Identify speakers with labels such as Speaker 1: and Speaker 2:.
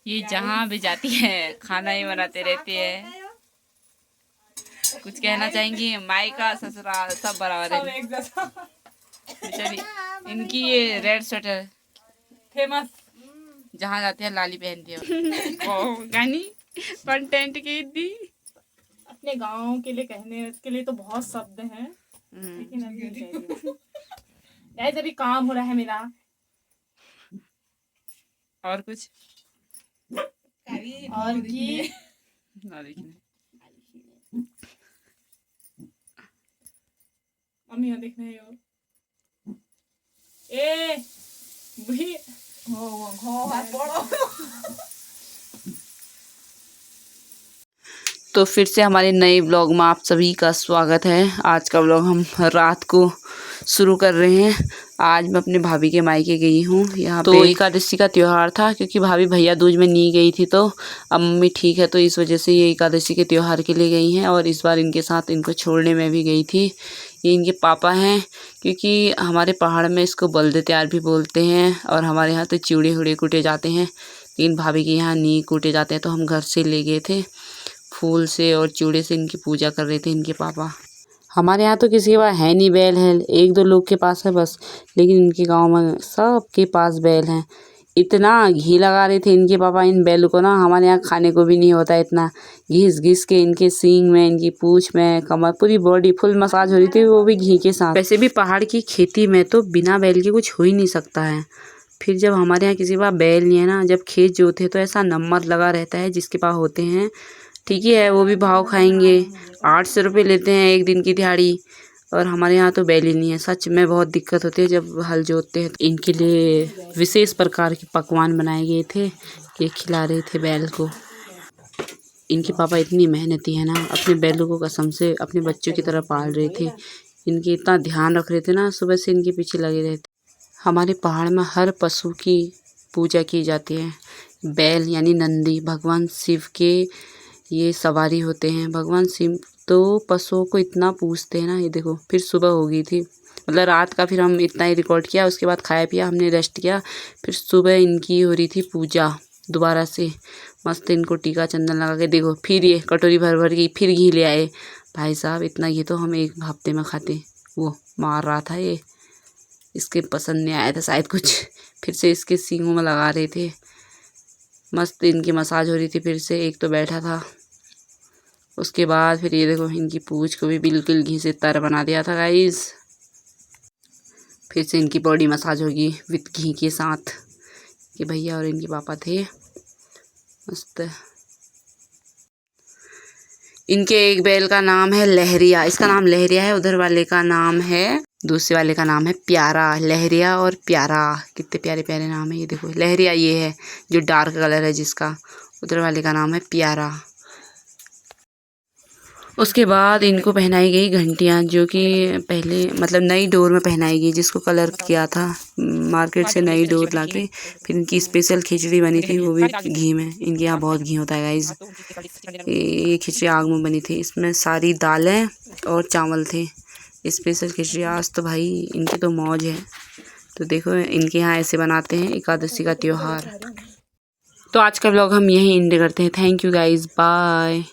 Speaker 1: ये जहाँ भी जाती है खाना ही बनाते रहती है। कुछ कहना चाहेंगी? मायका ससुराल सब बराबर है। बेचारी इनकी ये रेड स्वेटर फेमस, जहाँ जाते हैं लाली पहनती है। गानी कंटेंट की दी
Speaker 2: अपने गांव के लिए कहने के लिए तो बहुत शब्द हैं, लेकिन अभी नहीं कह रही। अभी काम हो रहा है मेरा।
Speaker 1: और कुछ
Speaker 2: और की मम्मी देखना है ए भी हो हाथ पड़ो।
Speaker 1: तो फिर से हमारे नए ब्लॉग में आप सभी का स्वागत है। आज का ब्लॉग हम रात को शुरू कर रहे हैं। आज मैं अपने भाभी के मायके गई हूँ। यहाँ तो एकादशी का त्यौहार था, क्योंकि भाभी भैया दूज में नहीं गई थी, तो अब मम्मी ठीक है तो इस वजह से ये एकादशी के त्यौहार के लिए गई हैं। और इस बार इनके साथ इनको छोड़ने में भी गई थी। ये इनके पापा हैं, क्योंकि हमारे पहाड़ में इसको बल्दे त्यार भी बोलते हैं, और हमारे यहाँ तो चिवड़े हुड़े कूटे जाते हैं, लेकिन भाभी के यहाँ नहीं कूटे जाते हैं। तो हम घर से ले गए थे, फूल से और चूड़े से इनकी पूजा कर रहे थे इनके पापा। हमारे यहाँ तो किसी के पास है नहीं बैल है, एक दो लोग के पास है बस, लेकिन इनके गांव में सबके पास बैल हैं। इतना घी लगा रहे थे इनके पापा इन बैल को ना, हमारे यहाँ खाने को भी नहीं होता। इतना घिस घिस के इनके सींग में, इनकी पूँछ में, कमर, पूरी बॉडी फुल मसाज हो रही थी, वो भी घी के साथ। वैसे भी पहाड़ की खेती में तो बिना बैल के कुछ हो ही नहीं सकता है। फिर जब हमारे यहाँ किसी के पास बैल नहीं है ना, जब खेत जोते तो ऐसा नंबर लगा रहता है जिसके पास होते हैं। ठीक ही है, वो भी भाव खाएंगे। 800 रुपये लेते हैं एक दिन की दिहाड़ी, और हमारे यहाँ तो बैल ही नहीं है। सच में बहुत दिक्कत होती है जब हल जोतते हैं। इनके लिए विशेष प्रकार के पकवान बनाए गए थे, ये खिला रहे थे बैल को। इनके पापा इतनी मेहनती है ना, अपने बैलों को कसम से अपने बच्चों की तरह पाल रहे थे। इनके इतना ध्यान रख रहे थे ना, सुबह से इनके पीछे लगे रहते। हमारे पहाड़ में हर पशु की पूजा की जाती है। बैल यानी नंदी भगवान शिव के ये सवारी होते हैं। भगवान शिव तो पशुओं को इतना पूजते हैं ना। ये देखो फिर सुबह हो गई थी, मतलब रात का फिर हम इतना ही रिकॉर्ड किया, उसके बाद खाया पिया, हमने रेस्ट किया। फिर सुबह इनकी हो रही थी पूजा दोबारा से। मस्त इनको टीका चंदन लगा के देखो, फिर ये कटोरी भर भर की फिर घी ले आए। भाई साहब इतना घी तो हम एक हफ्ते में खाते। वो मार रहा था ये, इसके पसंद नहीं आया था शायद कुछ, फिर से इसके सींगों में लगा रहे थे। मस्त इनकी मसाज हो रही थी। फिर से एक तो बैठा था, उसके बाद फिर ये देखो इनकी पूँछ को भी बिल्कुल घी से तर बना दिया था गाइस। फिर से इनकी बॉडी मसाज होगी विथ घी के साथ। ये भैया और इनके पापा थे मस्त। इनके एक बैल का नाम है लहरिया, इसका नाम लहरिया है। उधर वाले का नाम है, दूसरे वाले का नाम है प्यारा। लहरिया और प्यारा, कितने प्यारे प्यारे नाम है। ये देखो लहरिया ये है जो डार्क कलर है जिसका, उधर वाले का नाम है प्यारा। उसके बाद इनको पहनाई गई घंटियाँ, जो कि पहले मतलब नई डोर में पहनाई गई, जिसको कलर किया था मार्केट से नई डोर लाके। फिर इनकी स्पेशल खिचड़ी बनी थी, वो भी घी में। इनके यहाँ बहुत घी होता है गाइज। ये खिचड़ी आग में बनी थी, इसमें सारी दालें और चावल थे। स्पेशल खिचड़ी आज तो भाई इनकी तो मौज है। तो देखो इनके यहाँ ऐसे बनाते हैं एकादशी का त्यौहार। तो आज का ब्लॉग हम यहीं एंड करते हैं। Thank you guys, bye.